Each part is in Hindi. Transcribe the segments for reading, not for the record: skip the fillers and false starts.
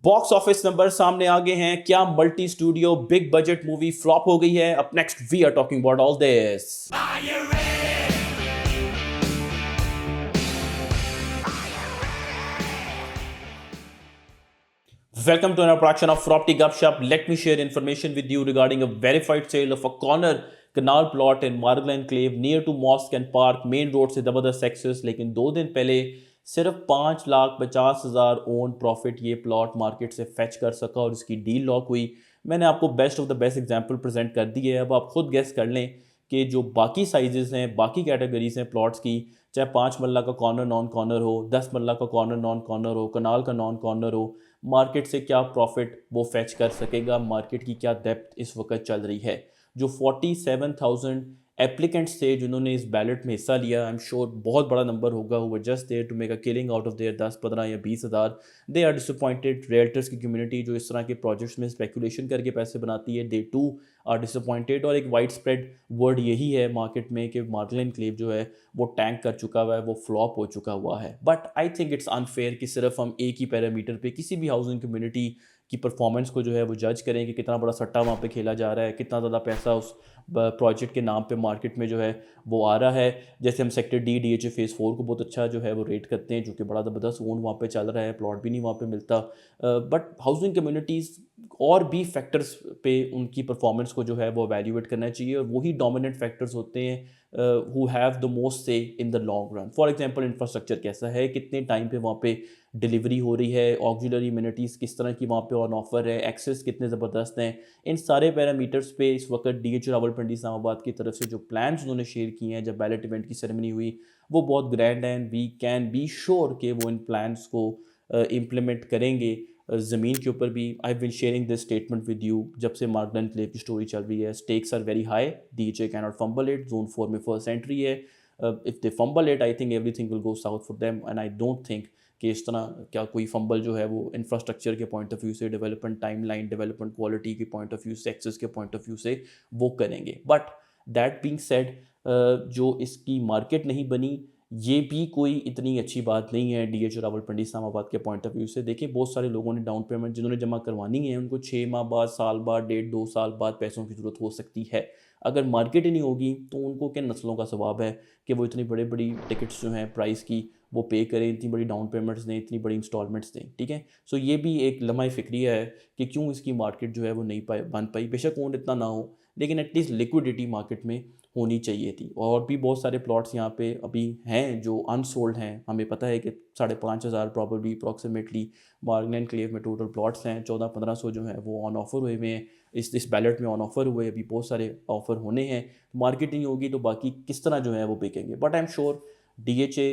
बॉक्स ऑफिस नंबर सामने आ गए हैं। क्या multi studio big budget movie flop हो गई है? Up next we are talking about all this. Welcome to another production of Property Gupshup. Let me share information with you regarding a verified sale of a corner canal plot in Margla Enclave near to Mosque and Park, main road से ज़बरदस्त एक्सेस। लेकिन 2 दिन पहले सिर्फ 5,50,000 ओन प्रॉफिट ये प्लॉट मार्केट से फेच कर सका और इसकी डील लॉक हुई। मैंने आपको best of the best example present कर दी है। अब आप खुद गेस कर लें कि जो बाकी साइजेस हैं, बाकी कैटेगरीज हैं प्लॉट्स की, चाहे 5 मरला का कॉर्नर नॉन कॉर्नर हो, 10 मरला का कॉर्नर नॉन कॉर्नर हो, कनाल का नॉन कॉर्नर हो, मार्केट से क्या प्रॉफिट वो फेच कर सकेगा, मार्केट की क्या डेप्थ इस वक्त चल रही है। जो 47,000 एप्लीकेंट्स थे जिन्होंने इस बैलेट में हिस्सा लिया, आई एम श्योर बहुत बड़ा नंबर होगा, वो just there to make a killing out of their 10, 15 या 20 हज़ार। They are disappointed. रियल्टर्स की कम्युनिटी जो इस तरह के प्रोजेक्ट्स में स्पेकुलेशन करके पैसे बनाती है, दे टू आर डिसअपॉइंटेड। और एक वाइड स्प्रेड वर्ड यही है मार्केट में कि मार्गला एनक्लेव जो है वो टैंक कर चुका हुआ है, वो फ्लॉप हो चुका हुआ है। But I think it's unfair कि सिर्फ हम एक ही पैरामीटर पे किसी भी हाउसिंग कम्युनिटी की परफॉर्मेंस को जो है वो जज करें कि कितना बड़ा सट्टा वहाँ पे खेला जा रहा है, कितना ज़्यादा पैसा उस प्रोजेक्ट के नाम पे मार्केट में जो है वो आ रहा है। जैसे हम सेक्टर डी DHA फेज़ 4 को बहुत अच्छा जो है वो रेट करते हैं, जो कि बड़ा ज़बरदस्त ओन वहाँ पे चल रहा है, प्लॉट भी नहीं वहाँ पे मिलता। बट हाउसिंग कम्युनिटीज़ और भी फैक्टर्स पे उनकी परफॉर्मेंस को जो है वो एवेल्यूएट करना चाहिए, और वही डोमिनेंट फैक्टर्स होते हैं हु हैव द मोस्ट से in the long run. For example infrastructure कैसा है, कितने टाइम पे वहाँ पे डिलीवरी हो रही है, ऑक्सिलरी इम्यूनिटीज़ किस तरह की वहाँ पे ऑन ऑफर है, एक्सेस कितने ज़बरदस्त हैं। इन सारे पैरामीटर्स पे इस वक्त DH रावलपिंडी इस्लामाबाद की तरफ से जो प्लान्स उन्होंने शेयर किए हैं जब बैलेट इवेंट की सेरेमनी हुई, वो बहुत ग्रैंड हैं। वी कैन बी श्योर कि वो इन प्लान्स को इम्प्लीमेंट करेंगे। ज़मीन के ऊपर भी I been sharing this statement with you जब से मार्गला एनक्लेव की स्टोरी चल रही है। Stakes are very high, DHA can not fumble it. Zone 4 में फर्स्ट एंट्री है। If they fumble it, I think everything will go south for them, and I don't think कि इस तरह क्या कोई फंबल जो है वो इंफ्रास्ट्रक्चर के पॉइंट ऑफ व्यू से, डेवलपमेंट टाइमलाइन, डेवलपमेंट क्वालिटी के पॉइंट ऑफ व्यू से, एक्सेस के पॉइंट ऑफ व्यू से वो करेंगे। बट दैट बीइंग सेड, जो इसकी मार्केट नहीं बनी, ये भी कोई इतनी अच्छी बात नहीं है DH रावलपिंडी इस्लामाबाद के पॉइंट ऑफ व्यू से। देखिए बहुत सारे लोगों ने डाउन पेमेंट जिन्होंने जमा करवानी है, उनको 6 माह बाद, साल बाद, 1.5-2 साल बाद पैसों की ज़रूरत हो सकती है। अगर मार्केट ही नहीं होगी तो उनको किन नस्लों का सवाब है कि वो इतनी बड़ी बड़ी टिकट्स जो हैं प्राइस की वो पे करें, इतनी बड़ी डाउन पेमेंट्स दें, इतनी बड़ी इंस्टॉलमेंट्स दें। ठीक है, सो ये भी एक लम्हा फ़िक्रिया है कि क्यों इसकी मार्केट जो है वो नहीं बन पाई। बेशक ओन इतना ना हो, लेकिन एटलीस्ट लिक्विडिटी मार्केट में होनी चाहिए थी। और भी बहुत सारे प्लॉट्स यहाँ पे अभी हैं जो अनसोल्ड हैं। हमें पता है कि 5,500 प्रॉबली अप्रॉक्सीमेटली मार्गला एनक्लेव में टोटल प्लॉट्स हैं। 1400-1500 जो हैं वो ऑन ऑफर हुए हैं, इस बैलेट में ऑन ऑफर हुए, अभी बहुत सारे ऑफर होने हैं। मार्केट नहीं होगी तो बाकी किस तरह जो है वो बिकेंगे। But I am sure DHA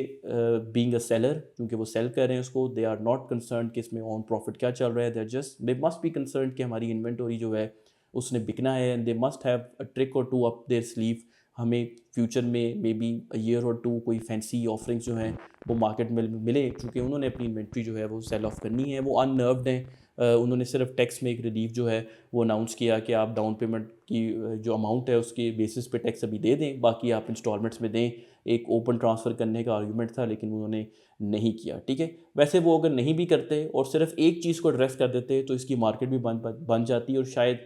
being a seller, क्योंकि वो सेल कर रहे हैं उसको, दे आर नॉट कंसर्न कि इसमें ऑन प्रॉफिट क्या चल रहा है। दे मस्ट बी कंसर्न कि हमारी इन्वेंटरी जो है उसने बिकना है, and they must have a trick और टू अप देयर स्लीव। हमें फ्यूचर में मे बी अ ईयर और टू कोई फैंसी ऑफरिंग्स जो हैं वो मार्केट में मिले, क्योंकि उन्होंने अपनी इन्वेंट्री जो है वो सेल ऑफ करनी है। वो अननर्व्ड हैं। उन्होंने सिर्फ टैक्स में एक रिलीफ जो है वो अनाउंस किया कि आप डाउन पेमेंट की जो अमाउंट है उसके बेसिस पे टैक्स अभी दे दें, बाकी आप इंस्टॉलमेंट्स में दें। एक ओपन ट्रांसफ़र करने का आर्गूमेंट था, लेकिन उन्होंने नहीं किया। ठीक है, वैसे वो अगर नहीं भी करते और सिर्फ एक चीज़ को एड्रेस कर देते तो इसकी मार्केट भी बन जाती, और शायद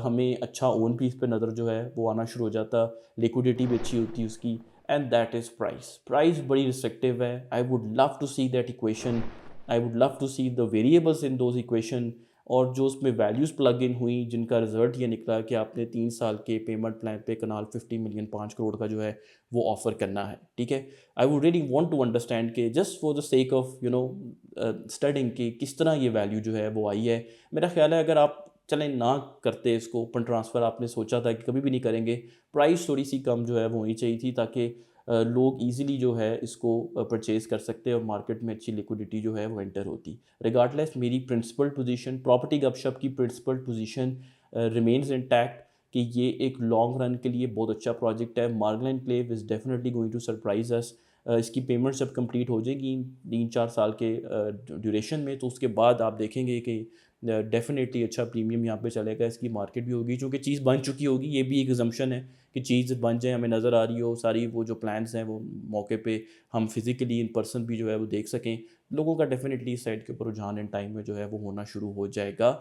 हमें अच्छा ओन भी इस पर नज़र जो है वो आना शुरू हो जाता, लिक्विडिटी भी अच्छी होती उसकी। एंड दैट इज़ प्राइस बड़ी रिस्ट्रिक्टिव है। I would love to see that equation, I would love to see the variables in those equation, और जो उसमें वैल्यूज़ प्लग इन हुई जिनका रिजल्ट ये निकला कि आपने 3 साल के पेमेंट प्लान पे कनाल 50 मिलियन 5 करोड़ का जो है वो ऑफ़र करना है। ठीक है, I would really want to understand कि just for the sake of studying कि किस तरह ये वैल्यू जो है वो आई है। मेरा ख्याल है अगर आप चलें ना करते इसको ओपन ट्रांसफ़र, आपने सोचा था कि कभी भी नहीं करेंगे, प्राइस थोड़ी सी कम जो है वो होनी चाहिए थी, ताकि लोग इजीली जो है इसको परचेज़ कर सकते हैं और मार्केट में अच्छी लिक्विडिटी जो है वो एंटर होती। रिगार्डलेस, मेरी प्रिंसिपल पोजीशन, प्रॉपर्टी गपशप की प्रिंसिपल पोजीशन रिमेन्स इंटैक्ट कि ये एक लॉन्ग रन के लिए बहुत अच्छा प्रोजेक्ट है। Margalla enclave is definitely going to surprise us. इसकी पेमेंट जब कंप्लीट हो जाएगी 3-4 साल के ड्यूरेशन में, तो उसके बाद आप देखेंगे कि डेफिनेटली अच्छा प्रीमियम यहाँ पे चलेगा, इसकी मार्केट भी होगी क्योंकि चीज़ बन चुकी होगी। ये भी एक एग्जम्पशन है कि चीज़ बन जाए, हमें नज़र आ रही हो सारी वो जो प्लान्स हैं वो मौके पे हम फिज़िकली इन पर्सन भी जो है वो देख सकें। लोगों का डेफिनेटली इस साइड के ऊपर रुझान इन टाइम में जो है वो होना शुरू हो जाएगा।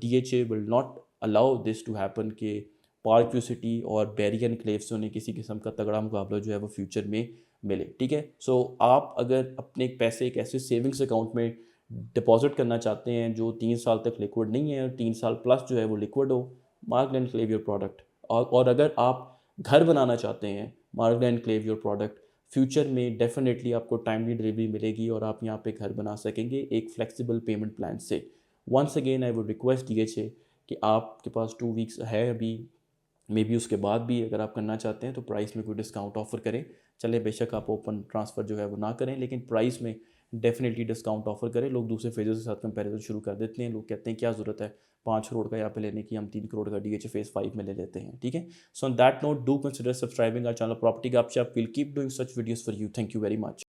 DHA will not allow this to happen कि पार्क व्यू सिटी और बैरियर एनक्लेव से उन्हें किसी किस्म का तगड़ा मुकाबला जो है वो फ्यूचर में मिले। ठीक है, सो आप अगर अपने पैसे एक ऐसे सेविंग्स अकाउंट में डिपॉजिट करना चाहते हैं जो 3 साल तक लिक्विड नहीं है और 3 साल प्लस जो है वो लिक्विड हो, Margalla enclave your product. और अगर आप घर बनाना चाहते हैं, Margalla enclave your product. Future में डेफिनेटली आपको टाइमली डिलीवरी मिलेगी और आप यहाँ पे घर बना सकेंगे एक फ्लेक्सिबल पेमेंट प्लान से। Once again I would request DHA कि आपके पास 2 वीक्स है अभी, मे बी उसके बाद भी अगर आप करना चाहते हैं तो प्राइस में कोई डिस्काउंट ऑफर करें। चले बेशक आप ओपन ट्रांसफ़र जो है वो ना करें, लेकिन प्राइस में डेफिनेटली डिस्काउंट ऑफर करें। लोग दूसरे फेजेस के साथ कंपैरिजन शुरू कर देते हैं, लोग कहते हैं क्या ज़रूरत है 5 करोड़ का यहाँ पे लेने की, हम 3 करोड़ का DHA फेज़ 5 में ले लेते हैं। ठीक है, so on that note do consider subscribing our channel Property Gupshup. Will keep doing such videos for you. Thank you very much.